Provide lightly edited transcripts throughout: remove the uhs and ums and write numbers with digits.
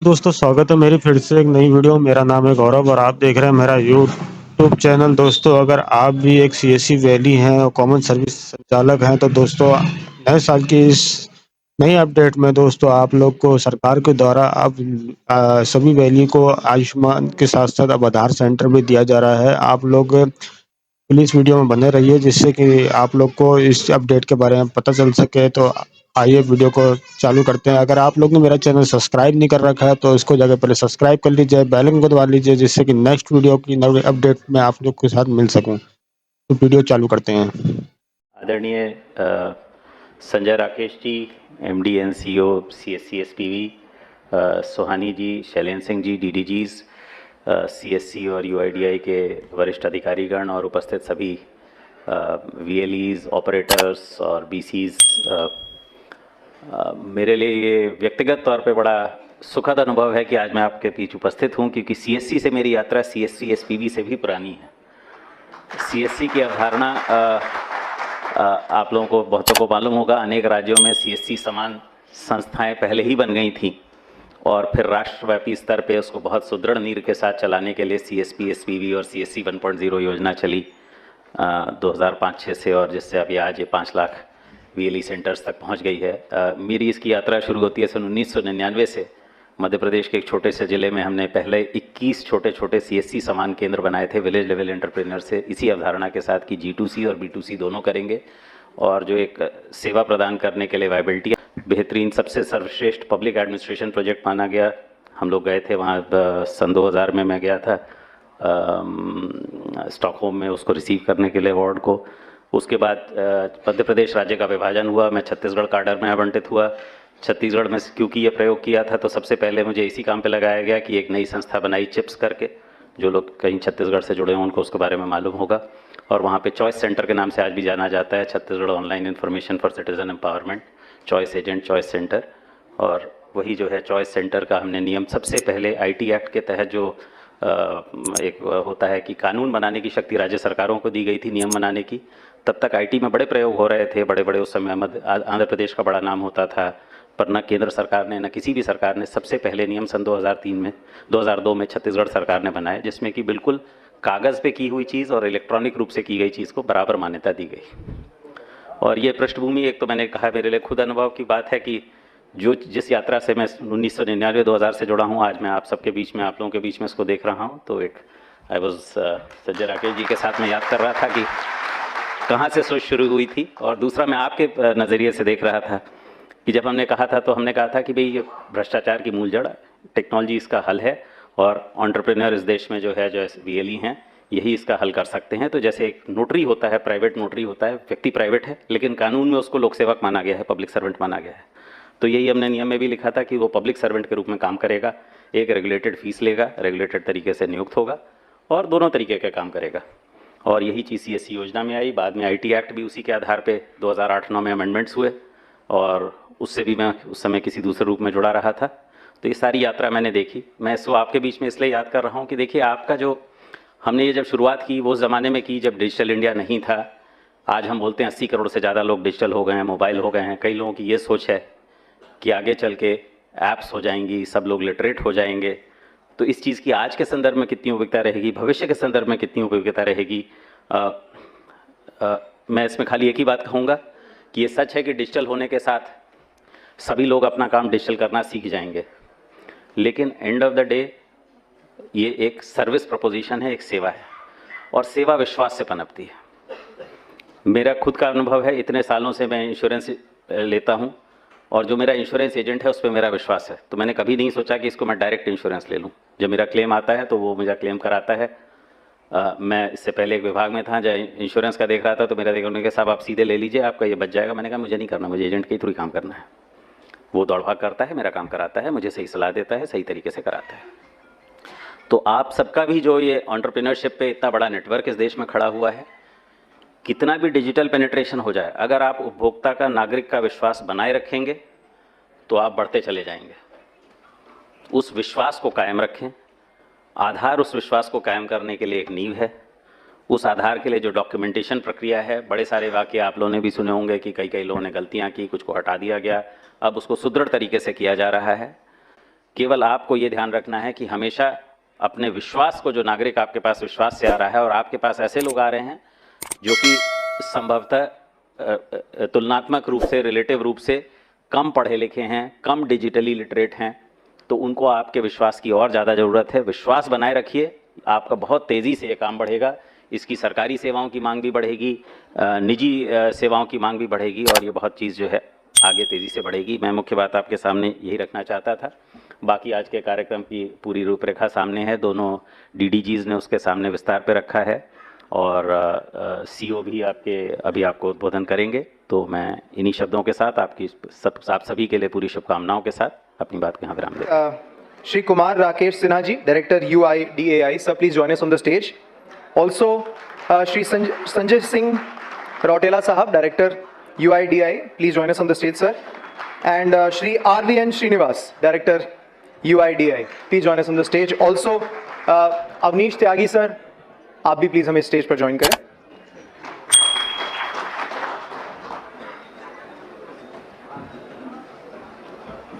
दोस्तों स्वागत है मेरी फिर से एक नई वीडियो। मेरा नाम है गौरव और आप देख रहे हैं मेरा यूट्यूब चैनल। दोस्तों अगर आप भी एक सीएससी वैली हैं और कॉमन सर्विस संचालक हैं तो दोस्तों नए साल की इस नई अपडेट में दोस्तों आप लोग को सरकार के द्वारा अब सभी वैली को आयुष्मान के साथ साथ अब आधार सेंटर भी दिया जा रहा है। आप लोग प्लीज़ वीडियो में बने रहिए जिससे कि आप लोग को इस अपडेट के बारे में पता चल सके। तो आइए वीडियो को चालू करते हैं। अगर आप लोग ने मेरा चैनल सब्सक्राइब नहीं कर रखा है तो इसको जाकर पहले सब्सक्राइब कर लीजिए, बेल आइकन को दबा लीजिए जिससे कि नेक्स्ट वीडियो की नई अपडेट मैं आप लोग के साथ मिल सकूं। तो वीडियो चालू करते हैं। आदरणीय Sanjay Rakesh ji, MD and CEO CSC SPV, Suhani ji, Shailendra Singh ji, DDGs, CSC और यूआईडीआई के वरिष्ठ अधिकारीगण और उपस्थित सभी वीएलईज, ऑपरेटर्स और बीसीज, मेरे लिए ये व्यक्तिगत तौर पे बड़ा सुखद अनुभव है कि आज मैं आपके बीच उपस्थित हूँ, क्योंकि सीएससी से मेरी यात्रा सीएससी एसपीवी से भी पुरानी है। सीएससी की अवधारणा आप लोगों को बहुतों को मालूम होगा, अनेक राज्यों में सीएससी समान संस्थाएं पहले ही बन गई थीं और फिर राष्ट्रव्यापी स्तर पे उसको बहुत सुदृढ़ नींव के साथ चलाने के लिए सीएसपी एसपीवी और सीएससी 1.0 योजना चली 2005-06 से, और जिससे अभी आज ये 5 लाख वीएलई सेंटर्स तक पहुंच गई है। मेरी इसकी यात्रा शुरू होती है सन 1999 से। मध्य प्रदेश के एक छोटे से ज़िले में हमने पहले 21 छोटे छोटे सीएससी समान केंद्र बनाए थे विलेज लेवल एंटरप्रेन्योर से, इसी अवधारणा के साथ कि G2C और B2C दोनों करेंगे, और जो एक सेवा प्रदान करने के लिए वायबिलिटी बेहतरीन सबसे सर्वश्रेष्ठ पब्लिक एडमिनिस्ट्रेशन प्रोजेक्ट माना गया। हम लोग गए थे वहाँ सन 2000 में मैं गया था स्टॉकहोम में उसको रिसीव करने के लिए अवार्ड को। उसके बाद मध्य प्रदेश राज्य का विभाजन हुआ, मैं छत्तीसगढ़ काडर में आवंटित हुआ। छत्तीसगढ़ में क्योंकि ये प्रयोग किया था तो सबसे पहले मुझे इसी काम पे लगाया गया कि एक नई संस्था बनाई चिप्स करके। जो लोग कहीं छत्तीसगढ़ से जुड़े हों उनको उसके बारे में मालूम होगा, और वहाँ पे चॉइस सेंटर के नाम से आज भी जाना जाता है, Chhattisgarh online information for citizen empowerment, choice agent, choice centre. और वही जो है चॉइस सेंटर का हमने नियम सबसे पहले आईटी एक्ट के तहत जो एक होता है कि कानून बनाने की शक्ति राज्य सरकारों को दी गई थी नियम बनाने की। तब तक आईटी में बड़े प्रयोग हो रहे थे, बड़े बड़े उस समय आंध्र प्रदेश का बड़ा नाम होता था, पर न केंद्र सरकार ने न किसी भी सरकार ने सबसे पहले नियम सन 2002 में छत्तीसगढ़ सरकार ने बनाए, जिसमें कि बिल्कुल कागज़ पे की हुई चीज़ और इलेक्ट्रॉनिक रूप से की गई चीज़ को बराबर मान्यता दी गई। और ये पृष्ठभूमि एक तो मैंने कहा मेरे लिए खुद अनुभव की बात है कि जो जिस यात्रा से मैं 1999-2000 से जुड़ा हूँ, आज मैं आप सबके बीच में, आप लोगों के बीच में इसको देख रहा हूँ, तो एक आई वॉज संजय राकेश जी के साथ मैं याद कर रहा था कि कहाँ से सोच शुरू हुई थी। और दूसरा मैं आपके नज़रिए से देख रहा था कि जब हमने कहा था तो हमने कहा था कि भाई ये भ्रष्टाचार की मूल जड़ टेक्नोलॉजी इसका हल है, और एंटरप्रेन्योर इस देश में जो है जो वीएलई हैं यही इसका हल कर सकते हैं। तो जैसे एक नोटरी होता है, प्राइवेट नोटरी होता है, व्यक्ति प्राइवेट है लेकिन कानून में उसको लोक सेवक माना गया है, पब्लिक सर्वेंट माना गया है, तो यही हमने नियम में भी लिखा था कि वो पब्लिक सर्वेंट के रूप में काम करेगा, एक रेगुलेटेड फीस लेगा, रेगुलेटेड तरीके से नियुक्त होगा और दोनों तरीके का काम करेगा। और यही चीज़ सीएससी योजना में आई। बाद में आईटी एक्ट भी उसी के आधार पे 2008-09 में अमेंडमेंट्स हुए, और उससे भी मैं उस समय किसी दूसरे रूप में जुड़ा रहा था। तो ये सारी यात्रा मैंने देखी। मैं इसको आपके बीच में इसलिए याद कर रहा हूँ कि देखिए, आपका जो हमने ये जब शुरुआत की वो ज़माने में की जब डिजिटल इंडिया नहीं था। आज हम बोलते हैं 80 करोड़ से ज़्यादा लोग डिजिटल हो गए हैं, मोबाइल हो गए हैं। कई लोगों की ये सोच है कि आगे चल के ऐप्स हो जाएंगी, सब लोग लिटरेट हो जाएंगे। तो इस चीज़ की आज के संदर्भ में कितनी उपयोगिता रहेगी, भविष्य के संदर्भ में कितनी उपयोगिता रहेगी, मैं इसमें खाली एक ही बात कहूँगा कि ये सच है कि डिजिटल होने के साथ सभी लोग अपना काम डिजिटल करना सीख जाएंगे, लेकिन एंड ऑफ द डे ये एक सर्विस प्रपोजिशन है, एक सेवा है, और सेवा विश्वास से पनपती है। मेरा खुद का अनुभव है, इतने सालों से मैं इंश्योरेंस लेता हूँ और जो मेरा इंश्योरेंस एजेंट है उस पर मेरा विश्वास है, तो मैंने कभी नहीं सोचा कि इसको मैं डायरेक्ट इंश्योरेंस ले लूँ। जब मेरा क्लेम आता है तो वो मुझे क्लेम कराता है। मैं इससे पहले एक विभाग में था जहाँ इंश्योरेंस का देख रहा था, तो मेरा देखा, उन्होंने कहा साहब आप सीधे ले लीजिए, आपका ये बच जाएगा। मैंने कहा मुझे नहीं करना, मुझे एजेंट के थ्रू काम करना है। वो दौड़ भाग करता है, मेरा काम कराता है, मुझे सही सलाह देता है, सही तरीके से कराता है। तो आप सबका भी जो ये एंटरप्रेन्योरशिप पे इतना बड़ा नेटवर्क इस देश में खड़ा हुआ है, कितना भी डिजिटल पेनिट्रेशन हो जाए, अगर आप उपभोक्ता का, नागरिक का विश्वास बनाए रखेंगे तो आप बढ़ते चले जाएंगे। उस विश्वास को कायम रखें। आधार उस विश्वास को कायम करने के लिए एक नींव है। उस आधार के लिए जो डॉक्यूमेंटेशन प्रक्रिया है, बड़े सारे वाक़े आप लोगों ने भी सुने होंगे कि कई लोगों ने गलतियां की, कुछ को हटा दिया गया, अब उसको सुदृढ़ तरीके से किया जा रहा है। केवल आपको ये ध्यान रखना है कि हमेशा अपने विश्वास को, जो नागरिक आपके पास विश्वास से आ रहा है और आपके पास ऐसे लोग आ रहे हैं जो कि संभवतः तुलनात्मक रूप से, रिलेटिव रूप से कम पढ़े लिखे हैं, कम डिजिटली लिटरेट हैं, तो उनको आपके विश्वास की और ज़्यादा ज़रूरत है। विश्वास बनाए रखिए, आपका बहुत तेज़ी से ये काम बढ़ेगा। इसकी सरकारी सेवाओं की मांग भी बढ़ेगी, निजी सेवाओं की मांग भी बढ़ेगी और ये बहुत चीज़ जो है आगे तेज़ी से बढ़ेगी। मैं मुख्य बात आपके सामने यही रखना चाहता था। बाकी आज के कार्यक्रम की पूरी रूपरेखा सामने है, दोनों डीडीजीज़ ने उसके सामने विस्तार पे रखा है और सीओ भी अभी आपको उद्बोधन करेंगे। तो मैं इन्हीं शब्दों के साथ आप सभी के लिए पूरी शुभकामनाओं के साथ अपनी बात के यहाँ विराम देता हूँ। Shri Kumar Rakesh Sinha ji, Director UIDAI, sir, please join us on the stage. Also, Shri Sanjay Singh Rautela Sahab, Director UIDAI, please join us on the stage, sir. And Shri RVN Srinivas, Director UIDAI, please join us on the stage. Also, Avnish Tyagi sir, आप भी please हमें stage पर join करें।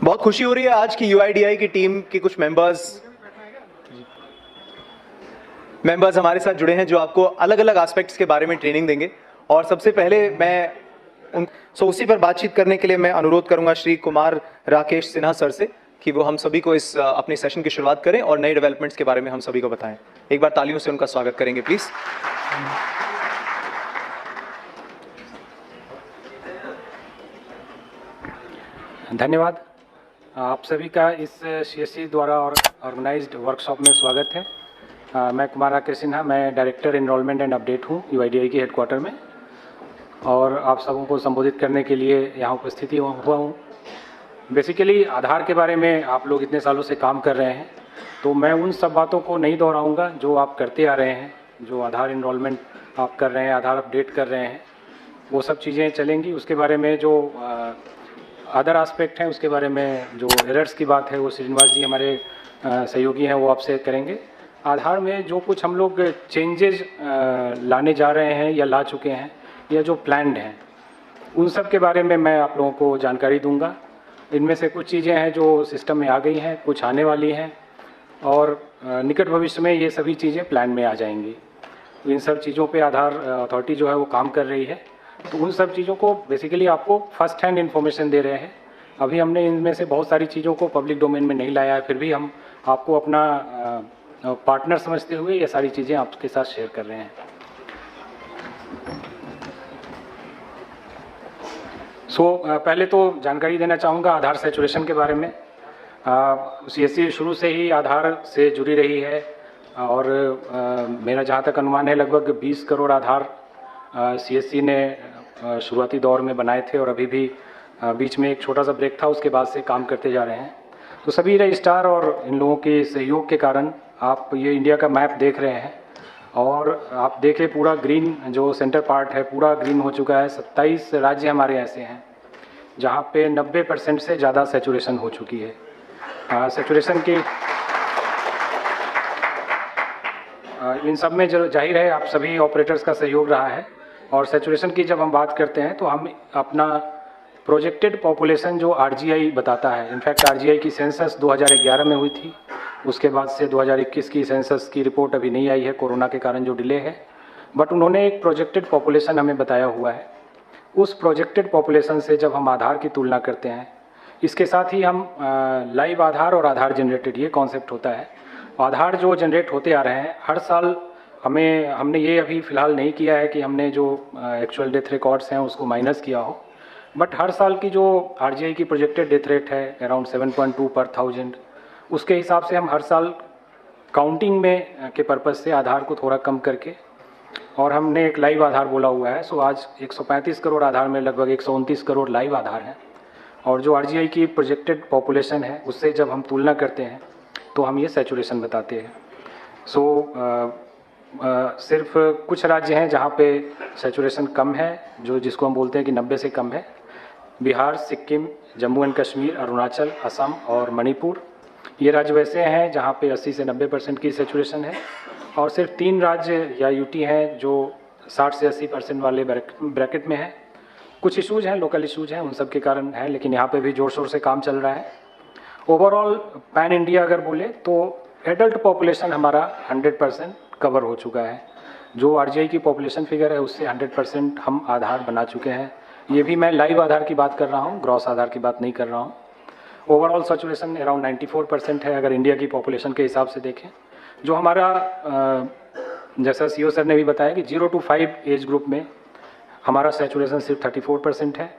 बहुत खुशी हो रही है आज की यूआईडीआई की टीम के कुछ मेंबर्स हमारे साथ जुड़े हैं जो आपको अलग अलग एस्पेक्ट्स के बारे में ट्रेनिंग देंगे। और सबसे पहले मैं उसी पर बातचीत करने के लिए मैं अनुरोध करूंगा श्री कुमार राकेश सिन्हा सर से कि वो हम सभी को इस अपने सेशन की शुरुआत करें और नए डेवलपमेंट्स के बारे में हम सभी को बताएं। एक बार तालियों से उनका स्वागत करेंगे प्लीज। धन्यवाद। आप सभी का इस सीएससी द्वारा ऑर्गेनाइज्ड वर्कशॉप में स्वागत है। मैं कुमार राकेश सिन्हा, मैं डायरेक्टर एनरोलमेंट एंड अपडेट हूँ यूआईडीआई के हेडक्वार्टर में और आप सबों को संबोधित करने के लिए यहाँ उपस्थित हुआ हूँ। बेसिकली आधार के बारे में आप लोग इतने सालों से काम कर रहे हैं, तो मैं उन सब बातों को नहीं दोहराऊंगा जो आप करते आ रहे हैं। जो आधार एनरोलमेंट आप कर रहे हैं, आधार अपडेट कर रहे हैं, वो सब चीज़ें चलेंगी। उसके बारे में जो अदर एस्पेक्ट हैं, उसके बारे में जो एरर्स की बात है वो श्रीनिवास जी हमारे सहयोगी हैं, वो आपसे करेंगे। आधार में जो कुछ हम लोग चेंजेस लाने जा रहे हैं या ला चुके हैं या जो प्लान्ड हैं, उन सब के बारे में मैं आप लोगों को जानकारी दूंगा। इनमें से कुछ चीज़ें हैं जो सिस्टम में आ गई हैं, कुछ आने वाली हैं और निकट भविष्य में ये सभी चीज़ें प्लान में आ जाएंगी। इन सब चीज़ों पे आधार अथॉरिटी जो है वो काम कर रही है, तो उन सब चीज़ों को बेसिकली आपको फर्स्ट हैंड इन्फॉर्मेशन दे रहे हैं। अभी हमने इनमें से बहुत सारी चीज़ों को पब्लिक डोमेन में नहीं लाया है, फिर भी हम आपको अपना पार्टनर समझते हुए ये सारी चीज़ें आपके साथ शेयर कर रहे हैं। पहले तो जानकारी देना चाहूँगा आधार सैचुरेशन के बारे में। सीएससी शुरू से ही आधार से जुड़ी रही है और मेरा जहाँ तक अनुमान है लगभग 20 करोड़ आधार सीएससी ने शुरुआती दौर में बनाए थे और अभी भी बीच में एक छोटा सा ब्रेक था, उसके बाद से काम करते जा रहे हैं। तो सभी रजिस्ट्रार और इन लोगों के सहयोग के कारण आप ये इंडिया का मैप देख रहे हैं और आप देखें पूरा ग्रीन जो सेंटर पार्ट है पूरा ग्रीन हो चुका है। 27 राज्य हमारे ऐसे हैं जहाँ पे 90% से ज़्यादा सैचुरेशन हो चुकी है। सैचुरेशन की इन सब में जो जाहिर है आप सभी ऑपरेटर्स का सहयोग रहा है। और सैचुरेशन की जब हम बात करते हैं तो हम अपना प्रोजेक्टेड पॉपुलेशन जो आरजीआई बताता है, इनफैक्ट आरजीआई की सेंसस 2011 में हुई थी, उसके बाद से 2021 की सेंसस की रिपोर्ट अभी नहीं आई है कोरोना के कारण जो डिले है, बट उन्होंने एक प्रोजेक्टेड पॉपुलेशन हमें बताया हुआ है। उस प्रोजेक्टेड पॉपुलेशन से जब हम आधार की तुलना करते हैं, इसके साथ ही हम लाइव आधार और आधार जनरेटेड ये कॉन्सेप्ट होता है। आधार जो जनरेट होते आ रहे हैं हर साल हमने ये अभी फ़िलहाल नहीं किया है कि हमने जो एक्चुअल डेथ रिकॉर्ड्स हैं उसको माइनस किया हो, बट हर साल की जो आरजीआई की प्रोजेक्टेड डेथ रेट है अराउंड 7.2 पर 1000, उसके हिसाब से हम हर साल काउंटिंग में के पर्पज़ से आधार को थोड़ा कम करके और हमने एक लाइव आधार बोला हुआ है। सो आज 135 करोड़ आधार में लगभग 129 करोड़ लाइव आधार हैं और जो आरजीआई की प्रोजेक्टेड पॉपुलेशन है उससे जब हम तुलना करते हैं तो हम ये सैचुरेशन बताते हैं। सिर्फ कुछ राज्य हैं जहाँ पे सैचुरेशन कम है, जिसको हम बोलते हैं कि 90 से कम है। बिहार, सिक्किम, जम्मू एंड कश्मीर, अरुणाचल, असम और मणिपुर, ये राज्य वैसे हैं जहाँ पे 80 से 90% की सैचुरेशन है। और सिर्फ 3 राज्य या यूटी हैं जो 60 से 80% वाले ब्रैकेट में हैं। कुछ इशूज़ हैं, लोकल इशूज़ हैं, उन सब के कारण है, लेकिन यहाँ पे भी ज़ोर शोर से काम चल रहा है। ओवरऑल पैन इंडिया अगर बोले तो एडल्ट पॉपुलेशन हमारा 100% कवर हो चुका है। जो आरजीआई की पॉपुलेशन फिगर है उससे 100% हम आधार बना चुके हैं। ये भी मैं लाइव आधार की बात कर रहा हूँ, ग्रॉस आधार की बात नहीं कर रहा हूँ। ओवरऑल सैचुरेशन अराउंड 94% है अगर इंडिया की पॉपुलेशन के हिसाब से देखें। जो हमारा जैसा सीओ सर ने भी बताया कि 0 to 5 एज ग्रुप में हमारा सैचुरेशन सिर्फ 34% है।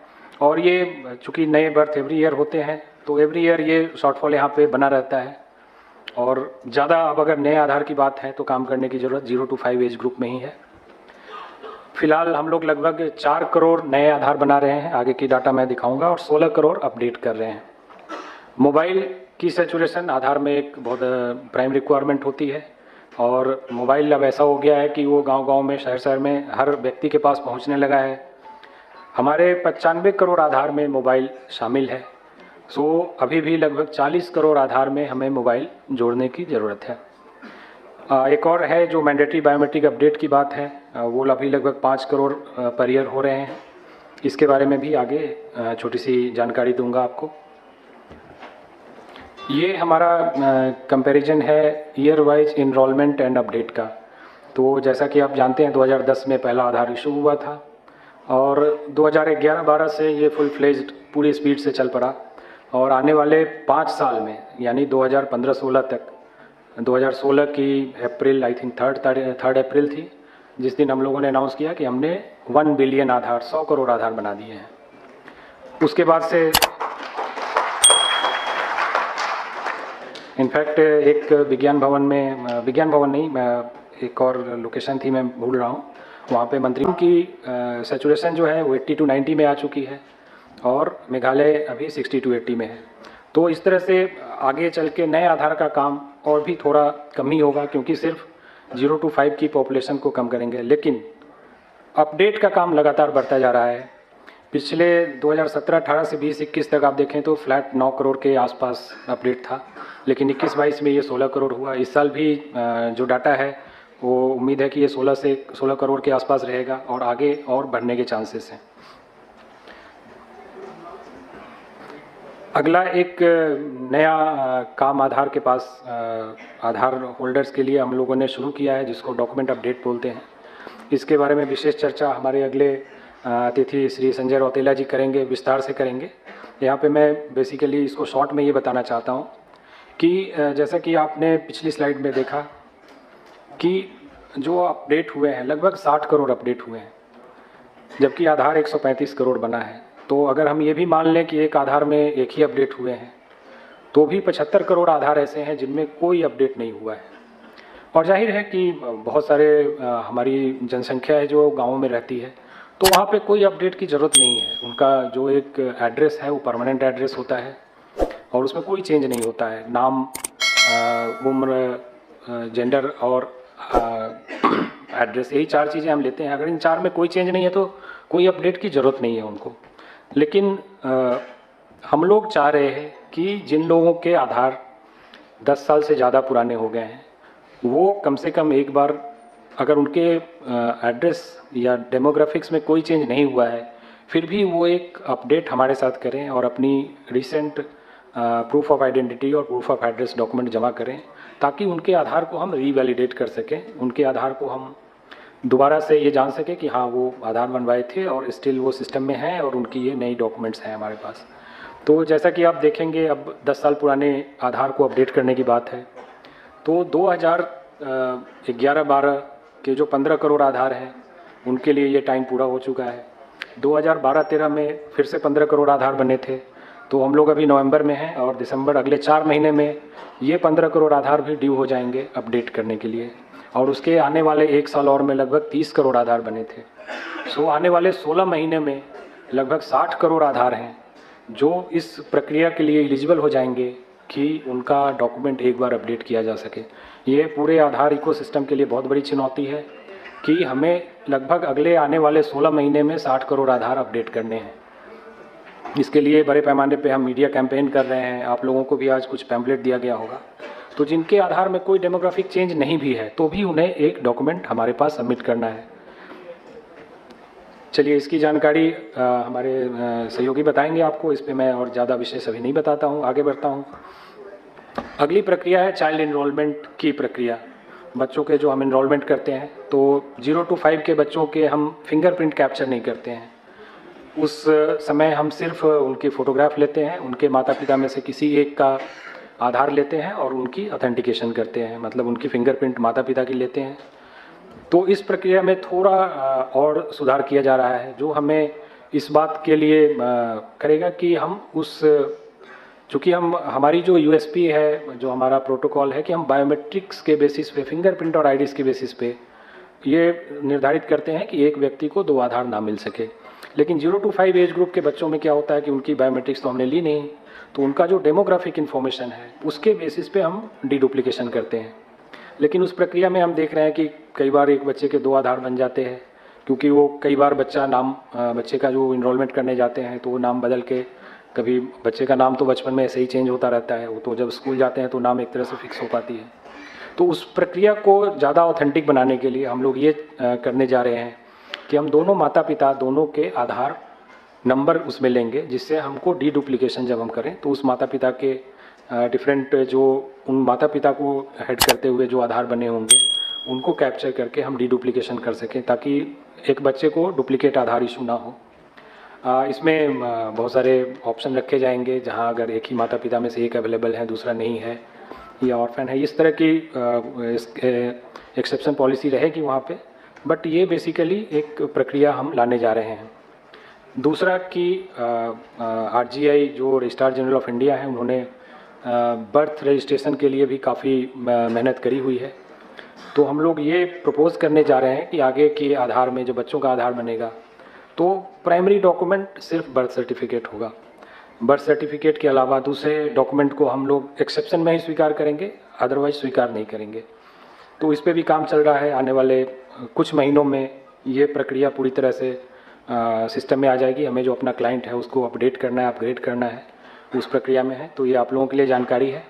और ये चूँकि नए बर्थ एवरी ईयर होते हैं तो एवरी ईयर ये शॉर्टफॉल यहाँ पे बना रहता है। और ज़्यादा अब अगर नए आधार की बात है तो काम करने की ज़रूरत 0 to 5 एज ग्रुप में ही है। फिलहाल हम लोग लगभग 4 करोड़ नए आधार बना रहे हैं, आगे की डाटा मैं दिखाऊंगा, और 16 करोड़ अपडेट कर रहे हैं। मोबाइल की सैचुरेशन आधार में एक बहुत प्राइम रिक्वायरमेंट होती है और मोबाइल अब ऐसा हो गया है कि वो गांव-गांव में, शहर-शहर में हर व्यक्ति के पास पहुंचने लगा है। हमारे 95 करोड़ आधार में मोबाइल शामिल है। सो अभी भी लगभग 40 करोड़ आधार में हमें मोबाइल जोड़ने की ज़रूरत है। एक और है जो मैंडेटरी बायोमेट्रिक अपडेट की बात है, वो अभी लगभग 5 करोड़ पर ईयर हो रहे हैं। इसके बारे में भी आगे छोटी सी जानकारी दूंगा आपको। ये हमारा कंपैरिजन है year wise enrolment and update का। तो जैसा कि आप जानते हैं 2010 में पहला आधार इशू हुआ था और 2011-12 से ये फुल फ्लेज्ड पूरी स्पीड से चल पड़ा और आने वाले 5 साल में यानी 2015-16 तक, 2016 की अप्रैल आई थिंक 3 अप्रैल थी जिस दिन हम लोगों ने अनाउंस किया कि हमने 1 बिलियन आधार, 100 करोड़ आधार बना दिए हैं। उसके बाद से इनफैक्ट एक विज्ञान भवन नहीं, एक और लोकेशन थी मैं भूल रहा हूँ, वहाँ पे मंत्रियों की सैचुरेशन जो है वो 80 to 90 में आ चुकी है और मेघालय अभी 60 to 80 में है। तो इस तरह से आगे चल के नए आधार का काम और भी थोड़ा कम ही होगा क्योंकि सिर्फ 0 to 5 की पॉपुलेशन को कम करेंगे, लेकिन अपडेट का काम लगातार बढ़ता जा रहा है। पिछले 2017-18 से 20-21 तक आप देखें तो फ्लैट 9 करोड़ के आसपास अपडेट था, लेकिन 21-22 में ये 16 करोड़ हुआ। इस साल भी जो डाटा है वो उम्मीद है कि ये 16 करोड़ के आसपास रहेगा और आगे और बढ़ने के चांसेस हैं। अगला एक नया काम आधार के पास आधार होल्डर्स के लिए हम लोगों ने शुरू किया है जिसको डॉक्यूमेंट अपडेट बोलते हैं। इसके बारे में विशेष चर्चा हमारे अगले अतिथि श्री संजय रौतेला जी करेंगे, विस्तार से करेंगे। यहाँ पे मैं बेसिकली इसको शॉर्ट में ये बताना चाहता हूँ कि जैसा कि आपने पिछली स्लाइड में देखा कि जो अपडेट हुए हैं लगभग 60 करोड़ अपडेट हुए हैं, जबकि आधार 135 करोड़ बना है। तो अगर हम ये भी मान लें कि एक आधार में एक ही अपडेट हुए हैं तो भी 75 करोड़ आधार ऐसे हैं जिनमें कोई अपडेट नहीं हुआ है। और जाहिर है कि बहुत सारे हमारी जनसंख्या है जो गाँवों में रहती है तो वहाँ पे कोई अपडेट की ज़रूरत नहीं है। उनका जो एक एड्रेस है वो परमानेंट एड्रेस होता है और उसमें कोई चेंज नहीं होता है। नाम, उम्र, जेंडर और एड्रेस, यही 4 चीज़ें हम लेते हैं। अगर इन 4 में कोई चेंज नहीं है तो कोई अपडेट की ज़रूरत नहीं है उनको। लेकिन हम लोग चाह रहे हैं कि जिन लोगों के आधार 10 साल से ज़्यादा पुराने हो गए हैं वो कम से कम एक बार, अगर उनके एड्रेस या डेमोग्राफिक्स में कोई चेंज नहीं हुआ है फिर भी वो एक अपडेट हमारे साथ करें और अपनी रिसेंट प्रूफ ऑफ आइडेंटिटी और प्रूफ ऑफ एड्रेस डॉक्यूमेंट जमा करें ताकि उनके आधार को हम रीवैलिडेट कर सकें, उनके आधार को हम दोबारा से ये जान सकें कि हाँ वो आधार बनवाए थे और स्टिल वो सिस्टम में हैं और उनकी ये नई डॉक्यूमेंट्स हैं हमारे पास। तो जैसा कि आप देखेंगे अब 10 साल पुराने आधार को अपडेट करने की बात है तो 2011-12 के जो 15 करोड़ आधार हैं उनके लिए ये टाइम पूरा हो चुका है। 2012-13 में फिर से 15 करोड़ आधार बने थे तो हम लोग अभी नवंबर में हैं और दिसंबर अगले 4 महीने में ये 15 करोड़ आधार भी ड्यू हो जाएंगे अपडेट करने के लिए और उसके आने वाले 1 साल और में लगभग 30 करोड़ आधार बने थे। सो आने वाले 16 महीने में लगभग 60 करोड़ आधार हैं जो इस प्रक्रिया के लिए एलिजिबल हो जाएंगे कि उनका डॉक्यूमेंट एक बार अपडेट किया जा सके। ये पूरे आधार इकोसिस्टम के लिए बहुत बड़ी चुनौती है कि हमें लगभग अगले आने वाले 16 महीने में 60 करोड़ आधार अपडेट करने हैं। इसके लिए बड़े पैमाने पे हम मीडिया कैंपेन कर रहे हैं। आप लोगों को भी आज कुछ पैम्पलेट दिया गया होगा। तो जिनके आधार में कोई डेमोग्राफिक चेंज नहीं भी है तो भी उन्हें एक डॉक्यूमेंट हमारे पास सबमिट करना है। चलिए, इसकी जानकारी हमारे सहयोगी बताएंगे आपको। इस पे मैं और ज़्यादा विशेष अभी नहीं बताता हूँ, आगे बढ़ता हूँ। अगली प्रक्रिया है चाइल्ड इनरोलमेंट की प्रक्रिया। बच्चों के जो हम इनरोलमेंट करते हैं, तो 0 to 5 के बच्चों के हम फिंगरप्रिंट कैप्चर नहीं करते हैं। उस समय हम सिर्फ उनकी फ़ोटोग्राफ लेते हैं, उनके माता पिता में से किसी एक का आधार लेते हैं और उनकी ऑथेंटिकेशन करते हैं, मतलब उनकी फिंगरप्रिंट माता पिता की लेते हैं। तो इस प्रक्रिया में थोड़ा और सुधार किया जा रहा है, जो हमें इस बात के लिए करेगा कि हम उस, चूँकि हमारी जो यूएसपी है, जो हमारा प्रोटोकॉल है कि हम बायोमेट्रिक्स के बेसिस पे, फिंगरप्रिंट और आईडीज़ के बेसिस पे ये निर्धारित करते हैं कि एक व्यक्ति को 2 आधार ना मिल सके। लेकिन 0 to 5 एज ग्रुप के बच्चों में क्या होता है कि उनकी बायोमेट्रिक्स तो हमने ली नहीं, तो उनका जो डेमोग्राफिक इन्फॉर्मेशन है उसके बेसिस पे हम डीडुप्लीकेशन करते हैं। लेकिन उस प्रक्रिया में हम देख रहे हैं कि कई बार एक बच्चे के 2 आधार बन जाते हैं, क्योंकि वो कई बार बच्चे का जो इनरोलमेंट करने जाते हैं तो वो नाम बदल के, कभी बच्चे का नाम तो बचपन में ऐसे ही चेंज होता रहता है, वो तो जब स्कूल जाते हैं तो नाम एक तरह से फिक्स हो पाती है। तो उस प्रक्रिया को ज़्यादा ऑथेंटिक बनाने के लिए हम लोग ये करने जा रहे हैं कि हम दोनों माता पिता दोनों के आधार नंबर उसमें लेंगे, जिससे हमको डीडुप्लीकेशन जब हम करें तो उस माता पिता के डिफरेंट, जो उन माता पिता को हेड करते हुए जो आधार बने होंगे उनको कैप्चर करके हम डीडुप्लीकेशन कर सकें, ताकि एक बच्चे को डुप्लीकेट आधार इशू ना हो। इसमें बहुत सारे ऑप्शन रखे जाएंगे, जहां अगर एक ही माता पिता में से एक अवेलेबल है, दूसरा नहीं है या ऑर्फन है, इस तरह की एक्सेप्शन पॉलिसी रहेगी वहाँ पे। बट ये बेसिकली एक प्रक्रिया हम लाने जा रहे हैं। दूसरा कि आरजीआई जो रजिस्ट्रार जनरल ऑफ इंडिया है, उन्होंने बर्थ रजिस्ट्रेशन के लिए भी काफ़ी मेहनत करी हुई है। तो हम लोग ये प्रपोज़ करने जा रहे हैं कि आगे के आधार में जो बच्चों का आधार बनेगा तो प्राइमरी डॉक्यूमेंट सिर्फ बर्थ सर्टिफिकेट होगा। बर्थ सर्टिफिकेट के अलावा दूसरे डॉक्यूमेंट को हम लोग एक्सेप्शन में ही स्वीकार करेंगे, अदरवाइज स्वीकार नहीं करेंगे। तो इस पे भी काम चल रहा है। आने वाले कुछ महीनों में ये प्रक्रिया पूरी तरह से सिस्टम में आ जाएगी। हमें जो अपना क्लाइंट है उसको अपडेट करना है, अपग्रेड करना है, उस प्रक्रिया में है। तो ये आप लोगों के लिए जानकारी है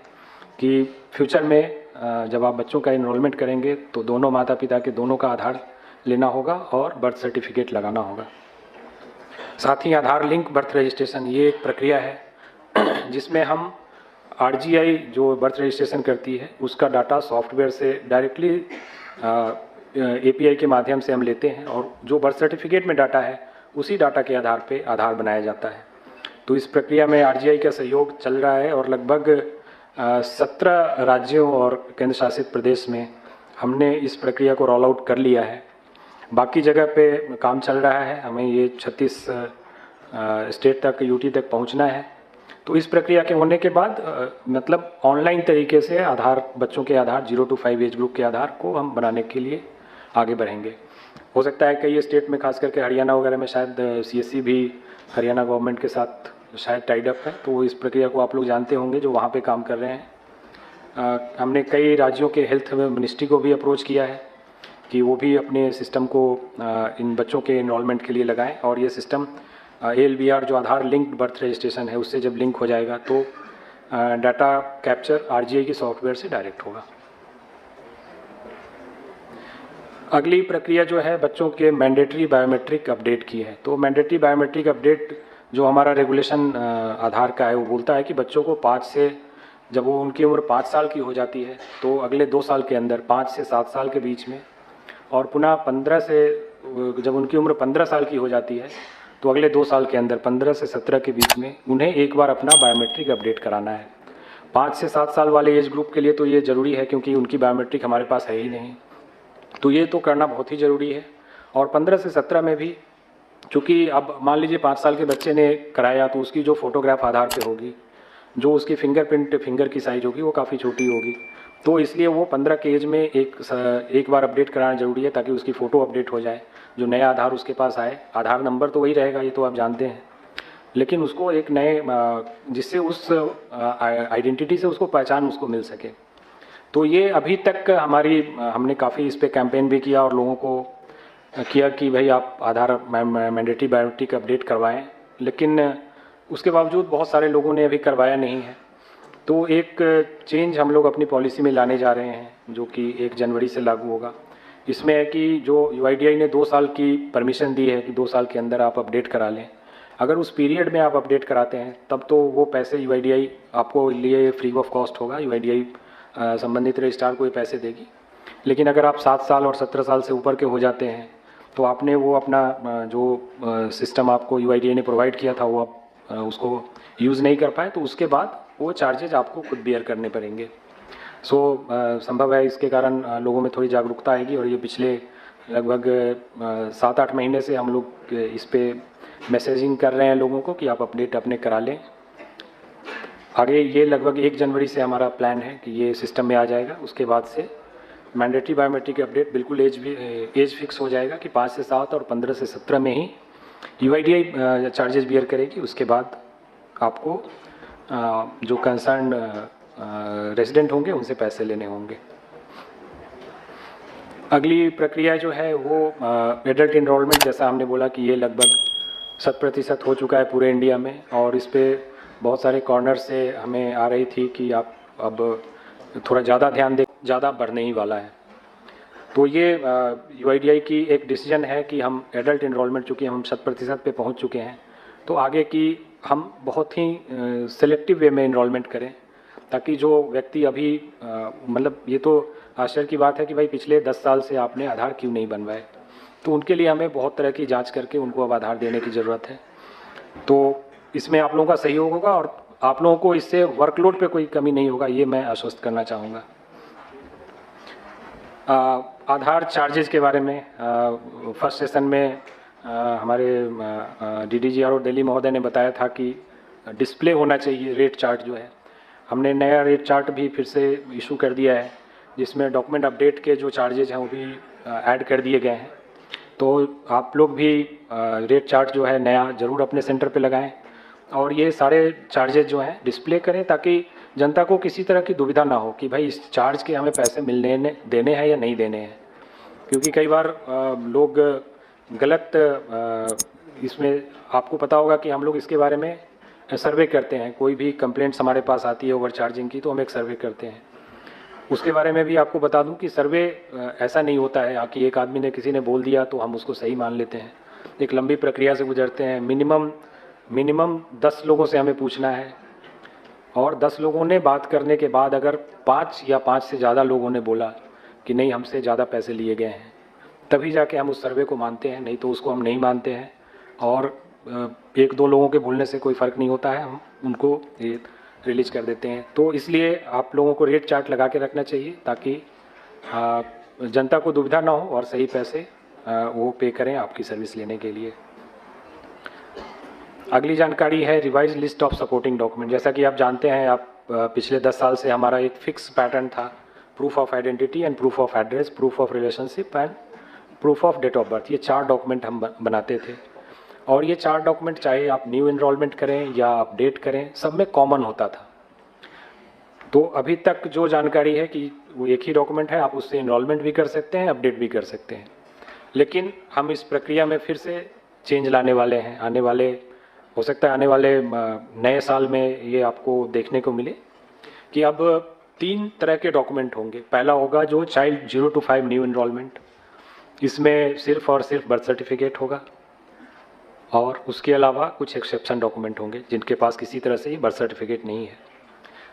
कि फ्यूचर में जब आप बच्चों का इनरोलमेंट करेंगे तो दोनों माता पिता के दोनों का आधार लेना होगा और बर्थ सर्टिफिकेट लगाना होगा। साथ ही आधार लिंक बर्थ रजिस्ट्रेशन, ये एक प्रक्रिया है जिसमें हम आरजीआई जो बर्थ रजिस्ट्रेशन करती है उसका डाटा सॉफ्टवेयर से डायरेक्टली एपीआई के माध्यम से हम लेते हैं, और जो बर्थ सर्टिफिकेट में डाटा है उसी डाटा के आधार पे आधार बनाया जाता है। तो इस प्रक्रिया में आरजीआई का सहयोग चल रहा है और लगभग 17 राज्यों और केंद्र शासित प्रदेश में हमने इस प्रक्रिया को रोल आउट कर लिया है। बाकी जगह पे काम चल रहा है, हमें ये 36 स्टेट तक, यूटी तक पहुंचना है। तो इस प्रक्रिया के होने के बाद मतलब ऑनलाइन तरीके से आधार, बच्चों के आधार 0 to 5 एज ग्रुप के आधार को हम बनाने के लिए आगे बढ़ेंगे। हो सकता है कई स्टेट में, खास करके हरियाणा वगैरह में, शायद सीएससी भी हरियाणा गवर्नमेंट के साथ शायद टाइड अप है, तो इस प्रक्रिया को आप लोग जानते होंगे जो वहाँ पे काम कर रहे हैं। हमने कई राज्यों के हेल्थ मिनिस्ट्री को भी अप्रोच किया है कि वो भी अपने सिस्टम को इन बच्चों के इनरोलमेंट के लिए लगाएं, और ये सिस्टम ALBR जो आधार लिंक्ड बर्थ रजिस्ट्रेशन है उससे जब लिंक हो जाएगा तो डाटा कैप्चर आरजीआई के सॉफ्टवेयर से डायरेक्ट होगा। अगली प्रक्रिया जो है बच्चों के मैंडेटरी बायोमेट्रिक अपडेट की है। तो मैंडेटरी बायोमेट्रिक अपडेट जो हमारा रेगुलेशन आधार का है वो बोलता है कि बच्चों को 5 से, जब वो उनकी उम्र 5 साल की हो जाती है तो अगले 2 साल के अंदर, 5 से 7 साल के बीच में, और पुनः 15 से, जब उनकी उम्र 15 साल की हो जाती है तो अगले 2 साल के अंदर 15 से 17 के बीच में उन्हें एक बार अपना बायोमेट्रिक अपडेट कराना है। 5 से 7 साल वाले एज ग्रुप के लिए तो ये ज़रूरी है, क्योंकि उनकी बायोमेट्रिक हमारे पास है ही नहीं, तो ये तो करना बहुत ही ज़रूरी है। और 15 से 17 में भी, चूँकि अब मान लीजिए 5 साल के बच्चे ने कराया तो उसकी जो फोटोग्राफ आधार पे होगी, जो उसकी फिंगरप्रिंट, फिंगर की साइज होगी वो काफ़ी छोटी होगी, तो इसलिए वो 15 के एज में एक बार अपडेट कराना ज़रूरी है, ताकि उसकी फ़ोटो अपडेट हो जाए, जो नया आधार उसके पास आए। आधार नंबर तो वही रहेगा, ये तो आप जानते हैं, लेकिन उसको एक नए, जिससे उस आइडेंटिटी से उसको पहचान उसको मिल सके। तो ये अभी तक हमने काफ़ी इस पर कैंपेन भी किया और लोगों को किया कि भाई आप आधार मैंडेटरी बायोमेट्रिक अपडेट करवाएं, लेकिन उसके बावजूद बहुत सारे लोगों ने अभी करवाया नहीं है। तो एक चेंज हम लोग अपनी पॉलिसी में लाने जा रहे हैं, जो कि 1 जनवरी से लागू होगा, इसमें है कि जो UIDAI ने 2 साल की परमिशन दी है कि 2 साल के अंदर आप अपडेट करा लें। अगर उस पीरियड में आप अपडेट कराते हैं तब तो वो पैसे UIDAI आपको लिए फ्री ऑफ कॉस्ट होगा, UIDAI संबंधित रजिस्ट्रार को ये पैसे देगी। लेकिन अगर आप 7 साल और 17 साल से ऊपर के हो जाते हैं तो आपने वो अपना जो सिस्टम आपको UIDAI ने प्रोवाइड किया था वो आप उसको यूज़ नहीं कर पाए, तो उसके बाद वो चार्जेज आपको खुद बेयर करने पड़ेंगे। संभव है इसके कारण लोगों में थोड़ी जागरूकता आएगी, और ये पिछले लगभग 7-8 महीने से हम लोग इस पे मैसेजिंग कर रहे हैं लोगों को कि आप अपडेट अपने करा लें। आगे ये लगभग 1 जनवरी से हमारा प्लान है कि ये सिस्टम में आ जाएगा। उसके बाद से मैंडेटरी बायोमेट्रिक अपडेट बिल्कुल एज फिक्स हो जाएगा कि 5 से 7 और 15 से 17 में ही UIDAI चार्जेस बियर करेगी। उसके बाद आपको जो कंसर्न रेजिडेंट होंगे उनसे पैसे लेने होंगे। अगली प्रक्रिया जो है वो एडल्ट इनरोलमेंट, जैसा हमने बोला कि ये लगभग 100% हो चुका है पूरे इंडिया में, और इस पे बहुत सारे कॉर्नर से हमें आ रही थी कि आप अब थोड़ा ज़्यादा ध्यान दें, ज़्यादा बढ़ने ही वाला है। तो ये UIDAI की एक डिसीजन है कि हम एडल्ट इनरोलमेंट, चूँकि हम 100% पे पहुँच चुके हैं, तो आगे की हम बहुत ही सेलेक्टिव वे में इनरोलमेंट करें, ताकि जो व्यक्ति अभी मतलब ये तो आश्चर्य की बात है कि भाई पिछले 10 साल से आपने आधार क्यों नहीं बनवाए, तो उनके लिए हमें बहुत तरह की जांच करके उनको अब आधार देने की ज़रूरत है। तो इसमें आप लोगों का सहयोग होगा और आप लोगों को इससे वर्कलोड पे कोई कमी नहीं होगा, ये मैं आश्वस्त करना चाहूँगा। आधार चार्जेस के बारे में फर्स्ट सेशन में हमारे DDGRO दिल्ली महोदय ने बताया था कि डिस्प्ले होना चाहिए रेट चार्ट जो है। हमने नया रेट चार्ट भी फिर से इशू कर दिया है, जिसमें डॉक्यूमेंट अपडेट के जो चार्जेज हैं वो भी ऐड कर दिए गए हैं। तो आप लोग भी रेट चार्ट जो है नया ज़रूर अपने सेंटर पे लगाएं, और ये सारे चार्जेज जो हैं डिस्प्ले करें, ताकि जनता को किसी तरह की दुविधा ना हो कि भाई इस चार्ज के हमें पैसे देने हैं या नहीं देने हैं। क्योंकि कई बार लोग गलत इसमें, आपको पता होगा कि हम लोग इसके बारे में सर्वे करते हैं। कोई भी कंप्लेंट्स हमारे पास आती है ओवर चार्जिंग की, तो हम एक सर्वे करते हैं। उसके बारे में भी आपको बता दूं कि सर्वे ऐसा नहीं होता है कि एक आदमी ने, किसी ने बोल दिया तो हम उसको सही मान लेते हैं। एक लंबी प्रक्रिया से गुजरते हैं। मिनिमम 10 लोगों से हमें पूछना है, और 10 लोगों ने बात करने के बाद अगर 5 या 5 से ज़्यादा लोगों ने बोला कि नहीं हमसे ज़्यादा पैसे लिए गए हैं, तभी जाके हम उस सर्वे को मानते हैं, नहीं तो उसको हम नहीं मानते हैं। और 1-2 लोगों के बोलने से कोई फ़र्क नहीं होता है, हम उनको रिलीज कर देते हैं। तो इसलिए आप लोगों को रेट चार्ट लगा के रखना चाहिए, ताकि जनता को दुविधा ना हो और सही पैसे वो पे करें आपकी सर्विस लेने के लिए। अगली जानकारी है revise list of supporting document. जैसा कि आप जानते हैं, आप पिछले 10 साल से हमारा एक फिक्स पैटर्न था, proof of identity and proof of address, proof of relationship and proof of date of birth. ये 4 डॉक्यूमेंट हम बनाते थे, और ये 4 डॉक्यूमेंट चाहे आप न्यू इनरोलमेंट करें या अपडेट करें, सब में कॉमन होता था। तो अभी तक जो जानकारी है कि वो एक ही डॉक्यूमेंट है, आप उससे इनरोलमेंट भी कर सकते हैं, अपडेट भी कर सकते हैं। लेकिन हम इस प्रक्रिया में फिर से चेंज लाने वाले हैं। हो सकता है आने वाले नए साल में ये आपको देखने को मिले कि अब 3 तरह के डॉक्यूमेंट होंगे। पहला होगा जो चाइल्ड 0 to 5 न्यू इनरोलमेंट, इसमें सिर्फ और सिर्फ बर्थ सर्टिफिकेट होगा, और उसके अलावा कुछ एक्सेप्शन डॉक्यूमेंट होंगे जिनके पास किसी तरह से ही बर्थ सर्टिफिकेट नहीं है।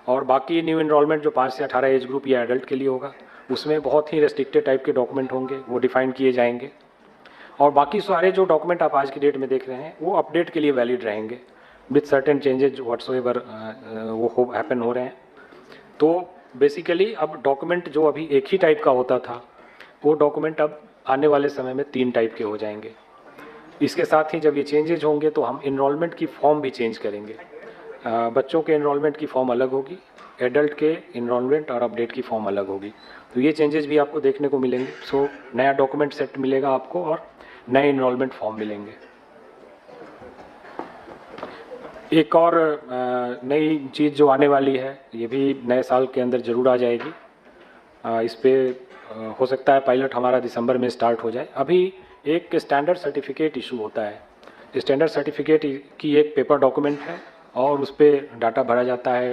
और बाकी न्यू इनरोलमेंट जो 5 से 18 एज ग्रुप या एडल्ट के लिए होगा, उसमें बहुत ही रेस्ट्रिक्टेड टाइप के डॉक्यूमेंट होंगे, वो डिफाइन किए जाएंगे। और बाकी सारे जो डॉक्यूमेंट आप आज की डेट में देख रहे हैं वो अपडेट के लिए वैलिड रहेंगे विथ सर्टेन चेंजेज व्हाट्सएवर वो हैपन हो रहे हैं। तो बेसिकली अब डॉक्यूमेंट जो अभी एक ही टाइप का होता था, वो डॉक्यूमेंट अब आने वाले समय में 3 टाइप के हो जाएंगे। इसके साथ ही जब ये चेंजेज होंगे तो हम इनरोलमेंट की फॉर्म भी चेंज करेंगे। बच्चों के इनरोलमेंट की फॉर्म अलग होगी, एडल्ट के इनरोलमेंट और अपडेट की फॉर्म अलग होगी। तो ये चेंजेस भी आपको देखने को मिलेंगे। सो नया डॉक्यूमेंट सेट मिलेगा आपको और नए इनरोलमेंट फॉर्म मिलेंगे। एक और नई चीज़ जो आने वाली है, ये भी नए साल के अंदर ज़रूर आ जाएगी। इस पे हो सकता है पायलट हमारा दिसंबर में स्टार्ट हो जाए। अभी एक स्टैंडर्ड सर्टिफिकेट इशू होता है। स्टैंडर्ड सर्टिफिकेट की एक पेपर डॉक्यूमेंट है और उस पर डाटा भरा जाता है,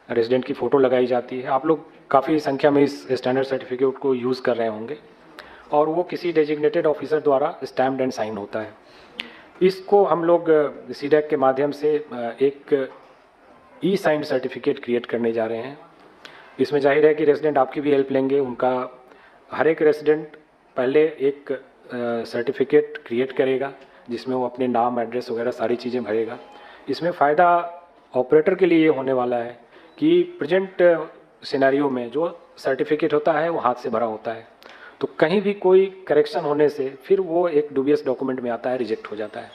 रेजिडेंट की फ़ोटो लगाई जाती है। आप लोग काफ़ी संख्या में इस स्टैंडर्ड सर्टिफिकेट को यूज़ कर रहे होंगे, और वो किसी डेजिग्नेटेड ऑफिसर द्वारा स्टैम्प्ड एंड साइन होता है। इसको हम लोग सीडैक के माध्यम से एक ई साइन सर्टिफिकेट क्रिएट करने जा रहे हैं। इसमें जाहिर है कि रेजिडेंट आपकी भी हेल्प लेंगे। उनका हर एक रेजिडेंट पहले एक सर्टिफिकेट क्रिएट करेगा जिसमें वो अपने नाम, एड्रेस वगैरह सारी चीज़ें भरेगा। इसमें फ़ायदा ऑपरेटर के लिए ये होने वाला है कि प्रेजेंट सिनेरियो में जो सर्टिफिकेट होता है वो हाथ से भरा होता है, तो कहीं भी कोई करेक्शन होने से फिर वो एक डूबियस डॉक्यूमेंट में आता है, रिजेक्ट हो जाता है।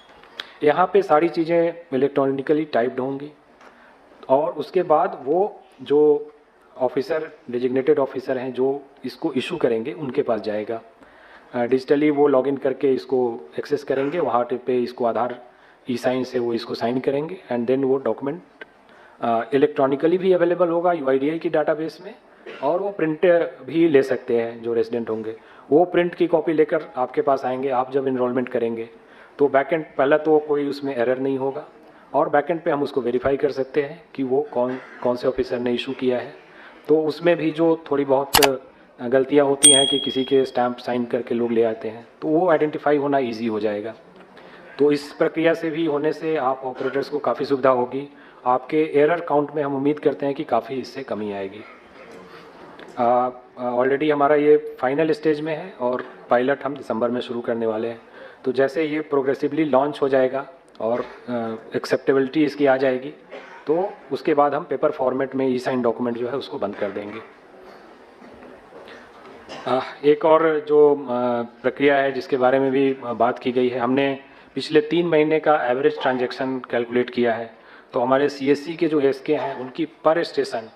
यहाँ पे सारी चीज़ें इलेक्ट्रॉनिकली टाइप्ड होंगी और उसके बाद वो जो ऑफिसर, डेजिग्नेटेड ऑफिसर हैं जो इसको इशू करेंगे उनके पास जाएगा। डिजिटली वो लॉगिन करके इसको एक्सेस करेंगे, वहाँ पे इसको आधार ई साइन से वो इसको साइन करेंगे एंड देन वो डॉक्यूमेंट इलेक्ट्रॉनिकली भी अवेलेबल होगा UIDAI की डाटाबेस में, और वो प्रिंट भी ले सकते हैं जो रेजिडेंट होंगे। वो प्रिंट की कॉपी लेकर आपके पास आएंगे। आप जब इनरोलमेंट करेंगे तो बैकएंड पहला तो कोई उसमें एरर नहीं होगा और बैकएंड पे हम उसको वेरीफाई कर सकते हैं कि वो कौन से ऑफिसर ने इशू किया है। तो उसमें भी जो थोड़ी बहुत गलतियां होती हैं कि किसी के स्टैंप साइन करके लोग ले आते हैं, तो वो आइडेंटिफाई होना ईजी हो जाएगा। तो इस प्रक्रिया से भी होने से आप ऑपरेटर्स को काफ़ी सुविधा होगी। आपके एरर काउंट में हम उम्मीद करते हैं कि काफ़ी इससे कमी आएगी। ऑलरेडी हमारा ये फाइनल स्टेज में है और पायलट हम दिसंबर में शुरू करने वाले हैं। तो जैसे ये प्रोग्रेसिवली लॉन्च हो जाएगा और एक्सेप्टेबिलिटी इसकी आ जाएगी तो उसके बाद हम पेपर फॉर्मेट में ई साइन डॉक्यूमेंट जो है उसको बंद कर देंगे। एक और जो प्रक्रिया है जिसके बारे में भी बात की गई है, हमने पिछले 3 महीने का एवरेज ट्रांजैक्शन कैलकुलेट किया है। तो हमारे CSC के जो SK हैं उनकी पर स्टेशन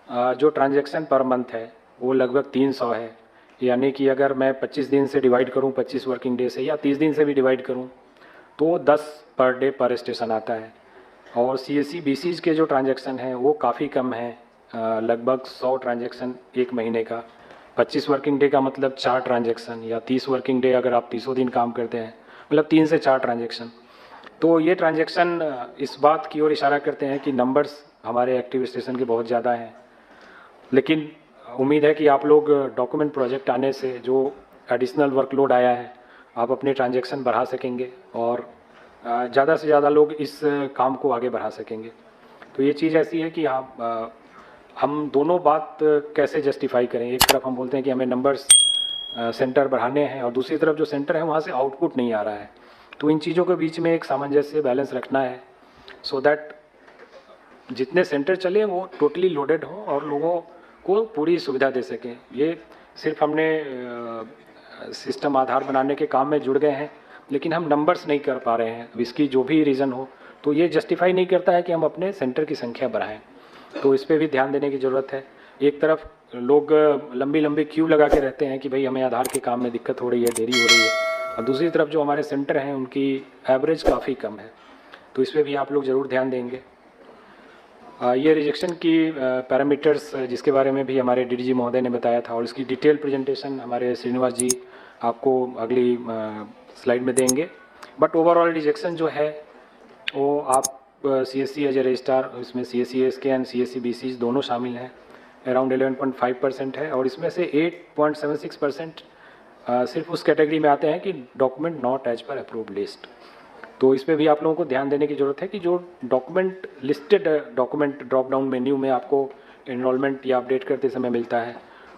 जो ट्रांजैक्शन पर मंथ है वो लगभग 300 है। यानी कि अगर मैं 25 दिन से डिवाइड करूं, 25 वर्किंग डे से, या 30 दिन से भी डिवाइड करूं तो 10 पर डे पर स्टेशन आता है। और CSC BCs के जो ट्रांजैक्शन हैं वो काफ़ी कम है, लगभग 100 ट्रांजैक्शन एक महीने का। 25 वर्किंग डे का मतलब 4 ट्रांजैक्शन, या 30 वर्किंग डे अगर आप 30 दिन काम करते हैं मतलब 3 से 4 ट्रांजैक्शन। तो ये ट्रांजैक्शन इस बात की ओर इशारा करते हैं कि नंबर्स हमारे एक्टिव स्टेशन के बहुत ज़्यादा हैं। लेकिन उम्मीद है कि आप लोग डॉक्यूमेंट प्रोजेक्ट आने से जो एडिशनल वर्कलोड आया है आप अपने ट्रांजैक्शन बढ़ा सकेंगे और ज़्यादा से ज़्यादा लोग इस काम को आगे बढ़ा सकेंगे। तो ये चीज़ ऐसी है कि हम दोनों बात कैसे जस्टिफाई करें। एक तरफ हम बोलते हैं कि हमें नंबर्स सेंटर बढ़ाने हैं और दूसरी तरफ जो सेंटर है वहाँ से आउटपुट नहीं आ रहा है। तो इन चीज़ों के बीच में एक सामंजस्य बैलेंस रखना है सो दैट जितने सेंटर चले वो टोटली लोडेड हों और लोगों को पूरी सुविधा दे सकें। ये सिर्फ हमने सिस्टम आधार बनाने के काम में जुड़ गए हैं लेकिन हम नंबर्स नहीं कर पा रहे हैं। अब इसकी जो भी रीज़न हो तो ये जस्टिफाई नहीं करता है कि हम अपने सेंटर की संख्या बढ़ाएं। तो इस पर भी ध्यान देने की ज़रूरत है। एक तरफ लोग लंबी लंबी क्यू लगा के रहते हैं कि भाई हमें आधार के काम में दिक्कत हो रही है, देरी हो रही है, और दूसरी तरफ जो हमारे सेंटर हैं उनकी एवरेज काफ़ी कम है। तो इस पर भी आप लोग ज़रूर ध्यान देंगे। ये रिजेक्शन की पैरामीटर्स जिसके बारे में भी हमारे DDG महोदय ने बताया था और इसकी डिटेल प्रेजेंटेशन हमारे श्रीनिवास जी आपको अगली स्लाइड में देंगे। बट ओवरऑल रिजेक्शन जो है वो आप CSC एज ए रजिस्ट्रार, इसमें CSC SK and CSC BCs दोनों शामिल हैं, अराउंड 11.5% है और इसमें से 8.76% सिर्फ उस कैटेगरी में आते हैं कि document not as per approved list. तो इस पर भी आप लोगों को ध्यान देने की ज़रूरत है कि जो document listed document drop down menu में आपको एनरोलमेंट या अपडेट करते समय मिलता है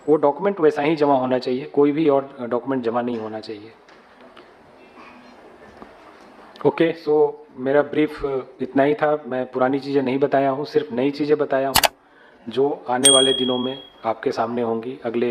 वो डॉक्यूमेंट वैसा ही जमा होना चाहिए, कोई भी और डॉक्यूमेंट जमा नहीं होना चाहिए। ओके, सो मेरा ब्रीफ इतना ही था। मैं पुरानी चीज़ें नहीं बताया हूँ, सिर्फ नई चीज़ें बताया हूँ जो आने वाले दिनों में आपके सामने होंगी। अगले